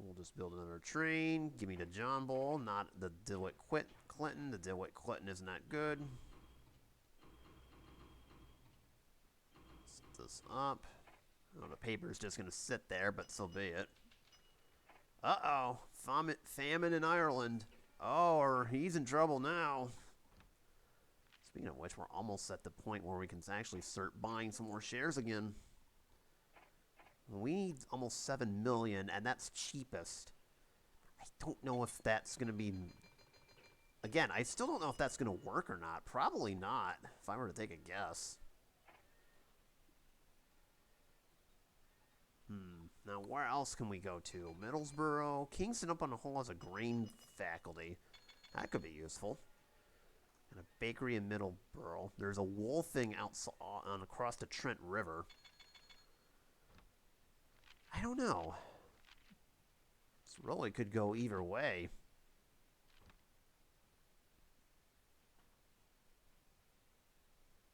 We'll just build another train. Give me the John Bull, not the DeWitt Clinton. The DeWitt Clinton is not good. Set this up. Oh, the paper is just going to sit there, but so be it. Uh-oh. Famine in Ireland. Oh, or he's in trouble now. Speaking of which, we're almost at the point where we can actually start buying some more shares again. We need almost 7 million, and that's cheapest. I don't know if that's going to be... Again, I still don't know if that's going to work or not. Probably not, if I were to take a guess. Now, where else can we go to? Middlesbrough. Kingston up on the whole has a grain faculty. That could be useful. And a bakery in Middlesbrough. There's a wool thing across the Trent River. I don't know. This really could go either way.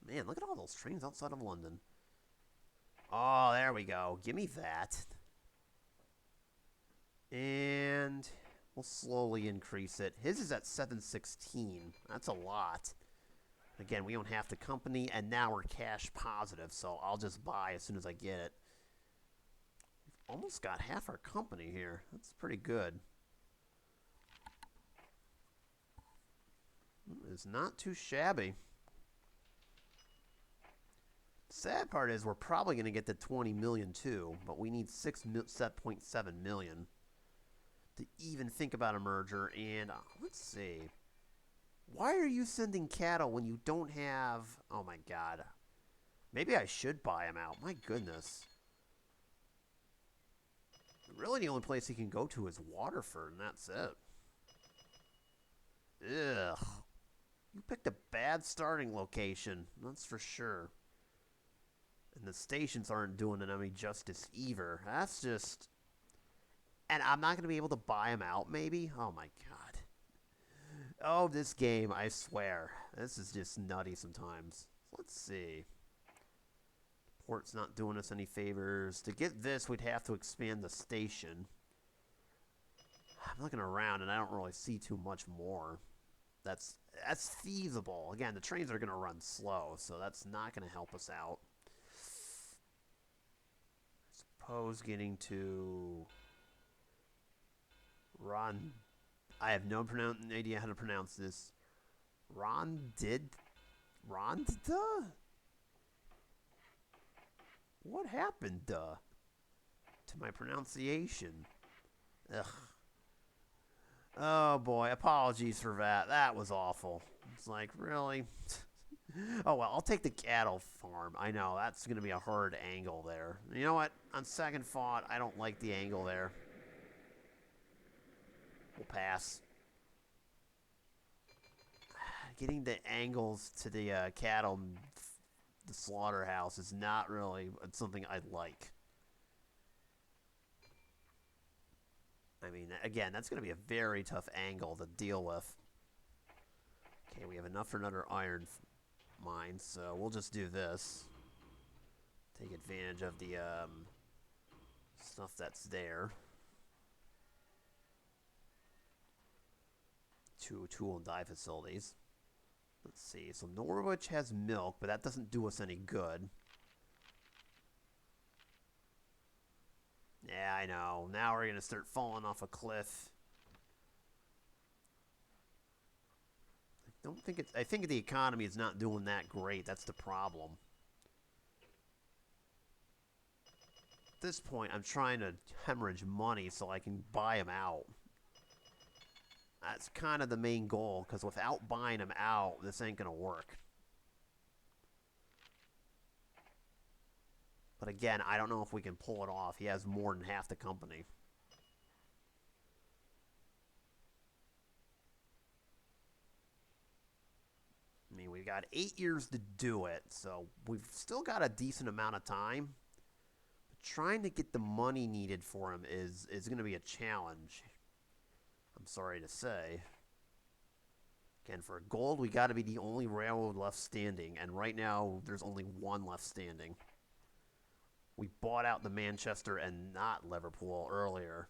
Man, look at all those trains outside of London. Oh, there we go. Give me that. And we'll slowly increase it. His is at 716. That's a lot. Again, we don't have the company, and now we're cash positive, so I'll just buy as soon as I get it. We've almost got half our company here. That's pretty good. It's not too shabby. Sad part is we're probably going to get to 20 million too, but we need 6.7 million to even think about a merger. And let's see. Why are you sending cattle when you don't have... Oh my god. Maybe I should buy him out. My goodness. Really the only place he can go to is Waterford, and that's it. Ugh. You picked a bad starting location. That's for sure. And the stations aren't doing it any justice either. That's just... And I'm not going to be able to buy them out, maybe? Oh, my God. Oh, this game, I swear. This is just nutty sometimes. Let's see. Port's not doing us any favors. To get this, we'd have to expand the station. I'm looking around, and I don't really see too much more. That's feasible. Again, the trains are going to run slow, so that's not going to help us out. Suppose getting to Ron. I have no idea how to pronounce this. Rondida? What happened to my pronunciation? Ugh. Oh boy, apologies for that. That was awful. It's like, really? Oh well, I'll take the cattle farm. I know, that's going to be a hard angle there. You know what? On second thought, I don't like the angle there. We'll pass. Getting the angles to the cattle, the slaughterhouse, is not really something I like. I mean, again, that's going to be a very tough angle to deal with. Okay, we have enough for another iron mine, so we'll just do this. Take advantage of the stuff that's there. Two tool and die facilities. Let's see. So Norwich has milk, but that doesn't do us any good. Yeah, I know. Now we're going to start falling off a cliff. I think the economy is not doing that great. That's the problem. At this point, I'm trying to hemorrhage money so I can buy them out. That's kind of the main goal, because without buying them out, this ain't going to work. But again, I don't know if we can pull it off. He has more than half the company. I mean, we've got 8 years to do it, so we've still got a decent amount of time. But trying to get the money needed for him is going to be a challenge. I'm sorry to say. Again, for gold, we got to be the only railroad left standing, and right now there's only one left standing. We bought out the Manchester and not Liverpool earlier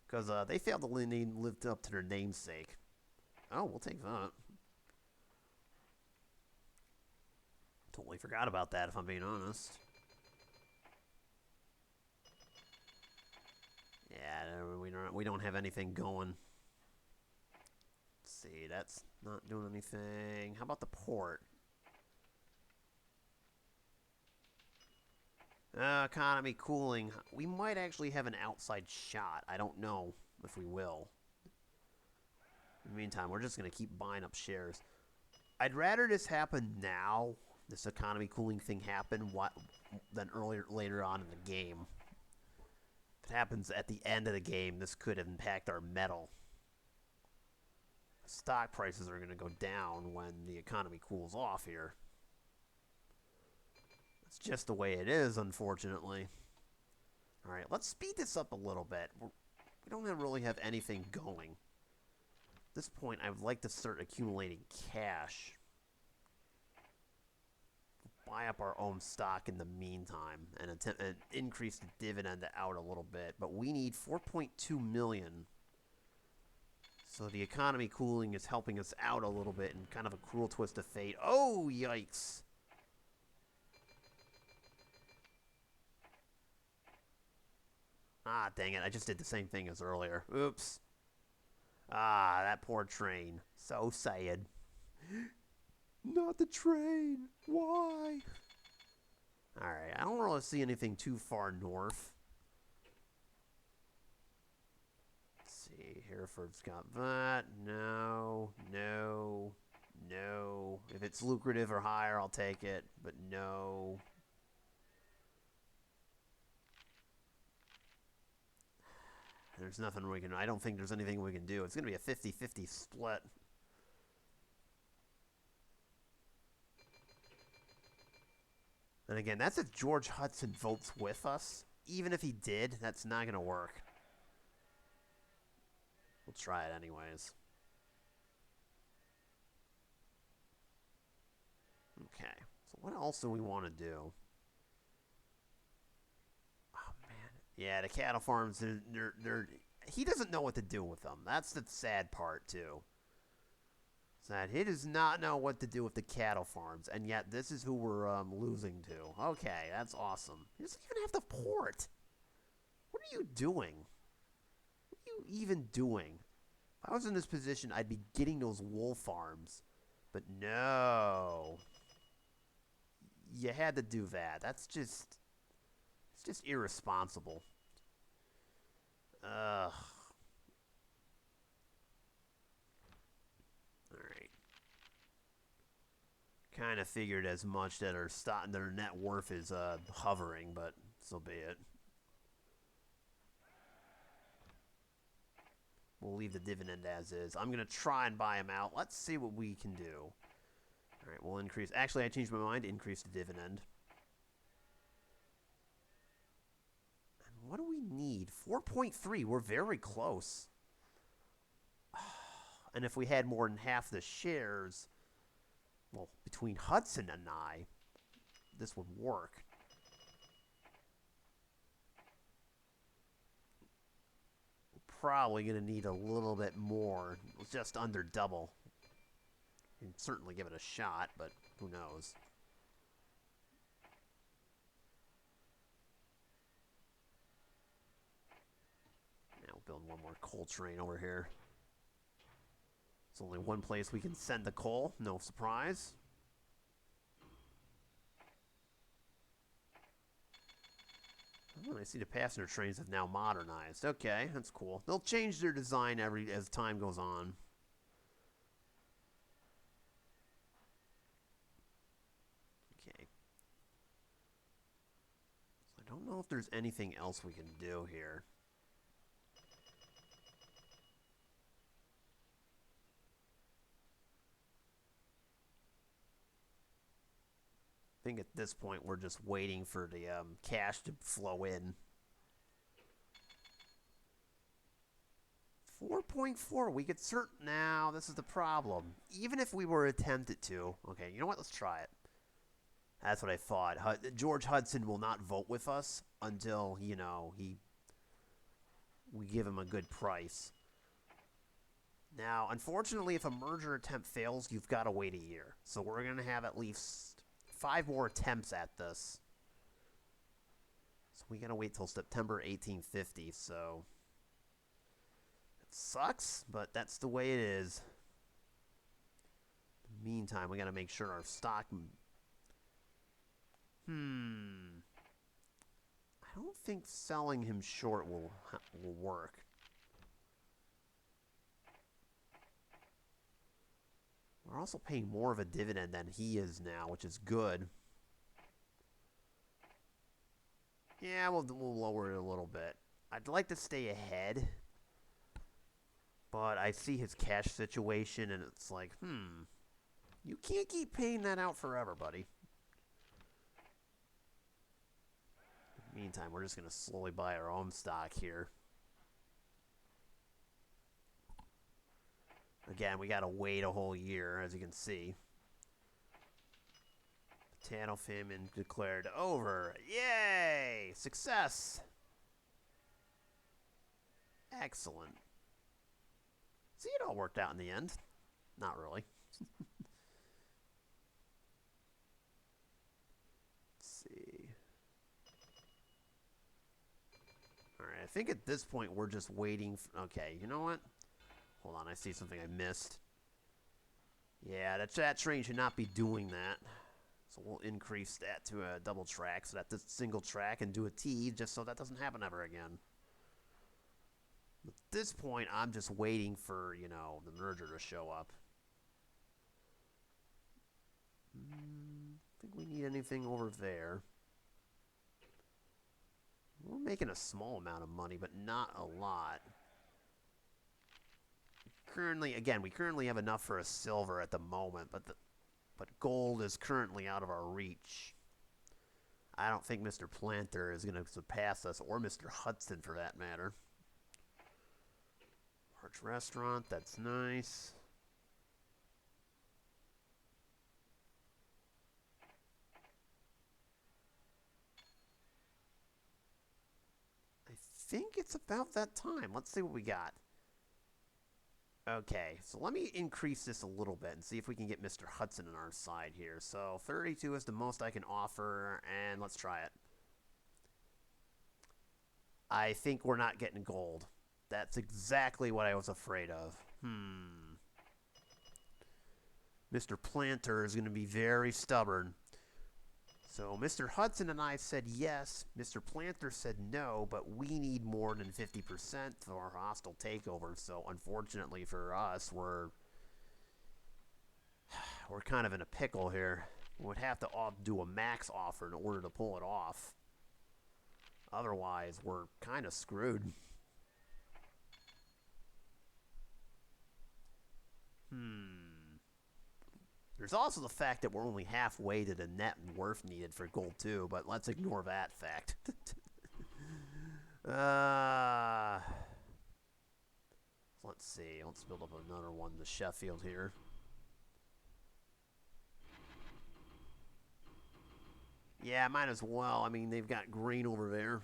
because they failed to live up to their namesake. Oh, we'll take that. Totally forgot about that, if I'm being honest. Yeah, we don't have anything going. Let's see, that's not doing anything. How about the port? Economy cooling. We might actually have an outside shot. I don't know if we will. In the meantime, we're just going to keep buying up shares. I'd rather this happen now, this economy cooling thing happen, than later on in the game. If it happens at the end of the game, this could impact our metal. Stock prices are going to go down when the economy cools off here. It's just the way it is, unfortunately. Alright, let's speed this up a little bit. We don't really have anything going. At this point, I would like to start accumulating cash. Buy up our own stock in the meantime and increase the dividend out a little bit. But we need 4.2 million. So the economy cooling is helping us out a little bit in kind of a cruel twist of fate. Oh, yikes. Ah, dang it. I just did the same thing as earlier. Oops. Ah, that poor train. So sad. Not the train. Why? Alright, I don't really see anything too far north. Let's see. Hereford's got that. No. No. No. If it's lucrative or higher, I'll take it. But no. There's nothing we can... I don't think there's anything we can do. It's going to be a 50-50 split. And again, that's if George Hudson votes with us. Even if he did, that's not going to work. We'll try it anyways. Okay. So what else do we want to do? Yeah, the cattle farms, he doesn't know what to do with them. That's the sad part, too. Sad. He does not know what to do with the cattle farms, and yet this is who we're losing to. Okay, that's awesome. He doesn't even have the port. What are you doing? What are you even doing? If I was in this position, I'd be getting those wool farms. But no. You had to do that. That's just... It's just irresponsible. Ugh. Alright. Kind of figured as much that their net worth is hovering, but so be it. We'll leave the dividend as is. I'm going to try and buy them out. Let's see what we can do. Alright, we'll increase. Actually, I changed my mind. Increase the dividend. What do we need? 4.3. We're very close. And if we had more than half the shares, well, between Hudson and I, this would work. We're probably going to need a little bit more. Just under double. You can certainly give it a shot, but who knows? Build one more coal train over here. It's only one place we can send the coal. No surprise. Oh, I see the passenger trains have now modernized. Okay, that's cool. They'll change their design as time goes on. Okay. So I don't know if there's anything else we can do here. I think at this point we're just waiting for the cash to flow in. 4.4, we could now this is the problem. Even if we were attempted to, okay, you know what, let's try it. That's what I thought. George Hudson will not vote with us until, you know, we give him a good price. Now, unfortunately, if a merger attempt fails, you've got to wait a year. So we're going to have at least 5 more attempts at this. So we gotta wait till September 1850, so it sucks, but that's the way it is. Meantime, we gotta make sure our stock... I don't think selling him short will work. We're also paying more of a dividend than he is now, which is good. Yeah, we'll lower it a little bit. I'd like to stay ahead, but I see his cash situation, and it's like, you can't keep paying that out forever, buddy. In the meantime, we're just going to slowly buy our own stock here. Again, we got to wait a whole year, as you can see. Potato famine declared over. Yay! Success! Excellent. See, it all worked out in the end. Not really. Let's see. Alright, I think at this point we're just waiting. Okay, you know what? Hold on, I see something I missed. Yeah, that train should not be doing that. So we'll increase that to a double track so that's a single track and do a T just so that doesn't happen ever again. At this point, I'm just waiting for, you know, the merger to show up. I think we need anything over there. We're making a small amount of money, but not a lot. We currently have enough for a silver at the moment, but gold is currently out of our reach. I don't think Mr. Planter is going to surpass us, or Mr. Hudson for that matter. Large restaurant, that's nice. I think it's about that time. Let's see what we got. Okay, so let me increase this a little bit and see if we can get Mr. Hudson on our side here. So 32 is the most I can offer, and let's try it. I think we're not getting gold. That's exactly what I was afraid of. Mr. Planter is going to be very stubborn. So Mr. Hudson and I said yes. Mr. Planter said no, but we need more than 50% for our hostile takeover. So unfortunately for us, we're kind of in a pickle here. We would have to do a max offer in order to pull it off. Otherwise, we're kind of screwed. There's also the fact that we're only halfway to the net worth needed for gold too, but let's ignore that fact. Let's see. Let's build up another one to Sheffield here. Yeah, might as well. I mean, they've got grain over there.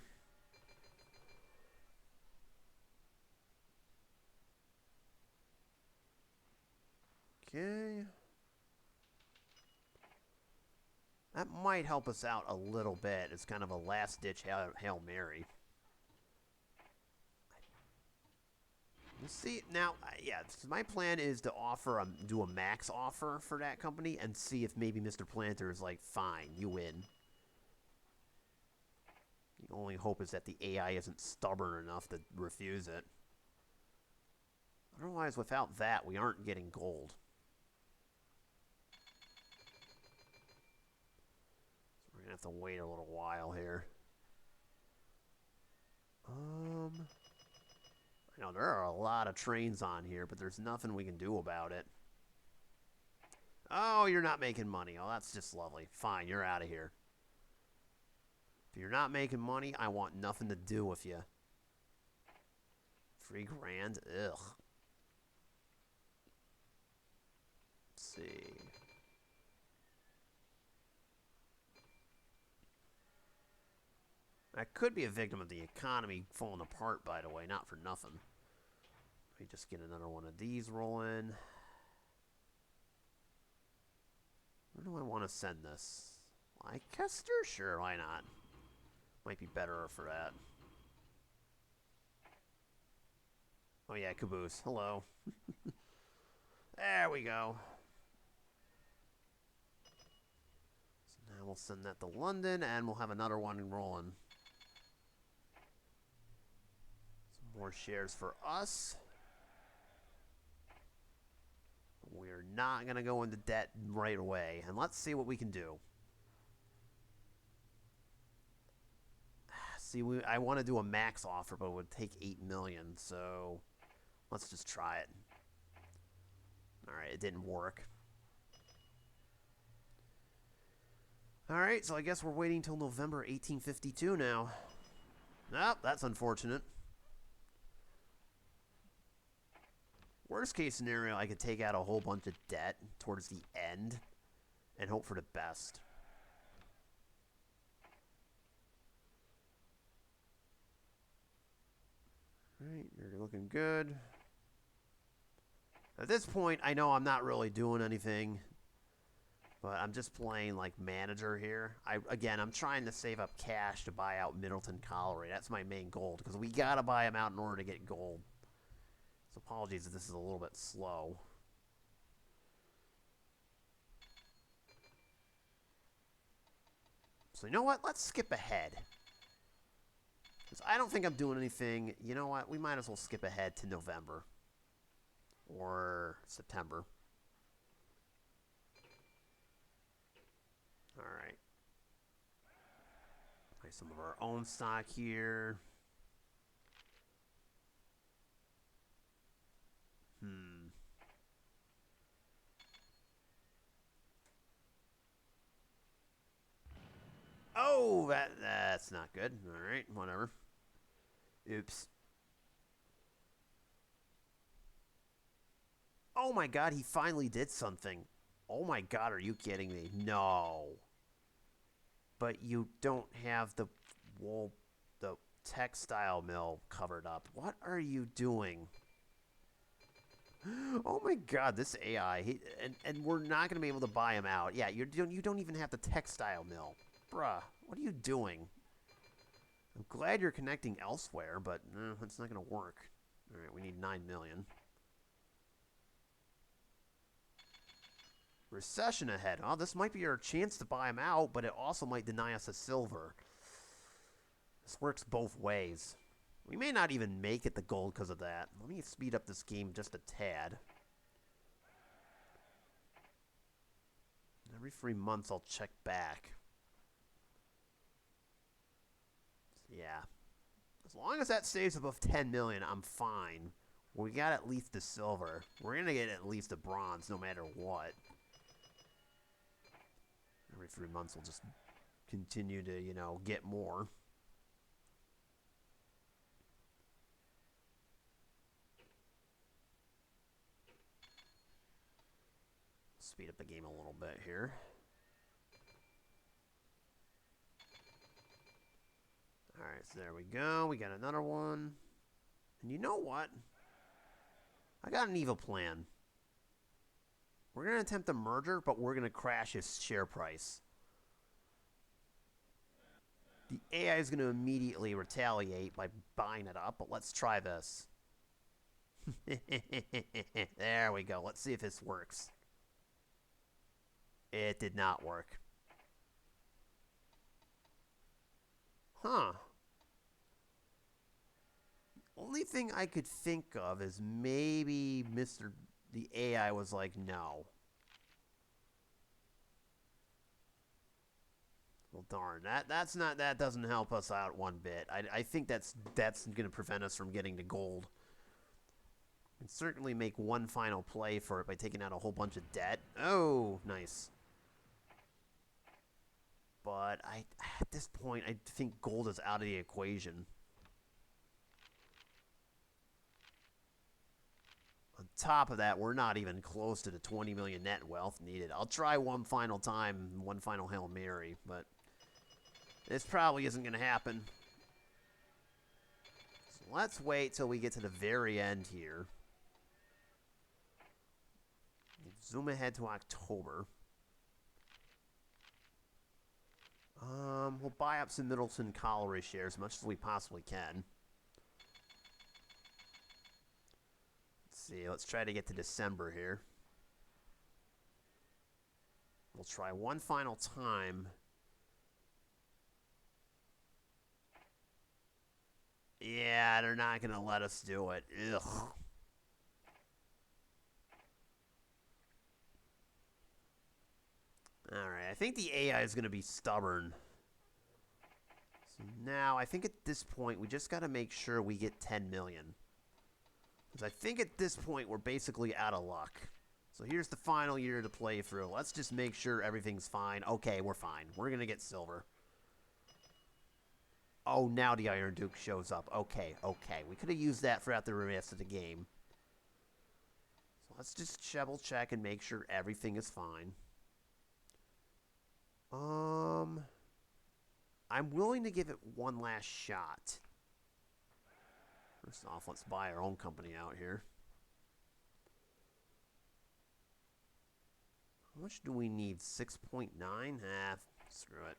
Okay. That might help us out a little bit. It's kind of a last-ditch Hail Mary. We'll see. Now, yeah, my plan is to do a max offer for that company and see if maybe Mr. Planter is like, fine, you win. The only hope is that the AI isn't stubborn enough to refuse it. Otherwise, without that, we aren't getting gold. We're going to have to wait a little while here. I know there are a lot of trains on here, but there's nothing we can do about it. Oh, you're not making money. Oh, that's just lovely. Fine, you're out of here. If you're not making money, I want nothing to do with you. $3 grand? Ugh. Let's see. I could be a victim of the economy falling apart, by the way, not for nothing. Let me just get another one of these rolling. Where do I want to send this? Leicester? Sure, why not? Might be better for that. Oh yeah, Caboose. Hello. There we go. And we'll send that to London, and we'll have another one rolling. Some more shares for us. We're not going to go into debt right away. And let's see what we can do. See, I want to do a max offer, but it would take $8 million, so let's just try it. Alright, it didn't work. Alright, so I guess we're waiting till November 1852 now. Nope, that's unfortunate. Worst case scenario, I could take out a whole bunch of debt towards the end and hope for the best. Alright, you're looking good. At this point, I know I'm not really doing anything, but I'm just playing like manager here. Again, I'm trying to save up cash to buy out Middleton Colliery. That's my main goal, because we gotta buy him out in order to get gold. So apologies if this is a little bit slow. So you know what? Let's skip ahead. Because I don't think I'm doing anything. You know what? We might as well skip ahead to November. Or September. Alright. Buy some of our own stock here. Oh, that's not good. Alright, whatever. Oops. Oh my god, he finally did something. Oh my god, are you kidding me? No. But you don't have the wool, the textile mill covered up. What are you doing? Oh my god, this AI. And we're not going to be able to buy him out. Yeah, you don't even have the textile mill. Bruh, what are you doing? I'm glad you're connecting elsewhere, but it's not going to work. Alright, we need 9 million. Recession ahead. Oh, this might be our chance to buy him out, but it also might deny us a silver. This works both ways. We may not even make it to gold because of that. Let me speed up this game just a tad. Every 3 months I'll check back. Yeah. As long as that stays above 10 million, I'm fine. We got at least the silver. We're going to get at least the bronze no matter what. Every 3 months we'll just continue to, you know, get more. Speed up the game a little bit here. Alright, so there we go. We got another one. And you know what? I got an evil plan. We're going to attempt a merger, but we're going to crash his share price. The AI is going to immediately retaliate by buying it up, but let's try this. There we go. Let's see if this works. It did not work. Huh. Only thing I could think of is maybe the AI was like, no. Well, darn, that doesn't help us out one bit. I think that's going to prevent us from getting to gold. We can certainly make one final play for it by taking out a whole bunch of debt. Oh, nice. But at this point, I think gold is out of the equation. On top of that, we're not even close to the 20 million net wealth needed. I'll try one final time, one final Hail Mary, but this probably isn't going to happen. So let's wait till we get to the very end here. Zoom ahead to October. We'll buy up some Middleton Colliery shares as much as we possibly can. Let's see. Let's try to get to December here. We'll try one final time Yeah, they're not going to let us do it. Ugh. Alright, I think the AI is going to be stubborn. So now, I think at this point, we just got to make sure we get 10 million. Because I think at this point, we're basically out of luck. So here's the final year to play through. Let's just make sure everything's fine. Okay, we're fine. We're going to get silver. Oh, now the Iron Duke shows up. Okay, okay. We could have used that throughout the rest of the game. So let's just double check and make sure everything is fine. I'm willing to give it one last shot. First off, let's buy our own company out here. How much do we need? 6.9? Ah, screw it.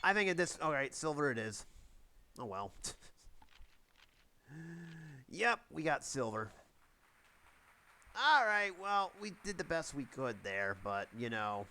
I think at this... Alright, silver it is. Oh, well. Yep, we got silver. Alright, well, we did the best we could there, but, you know...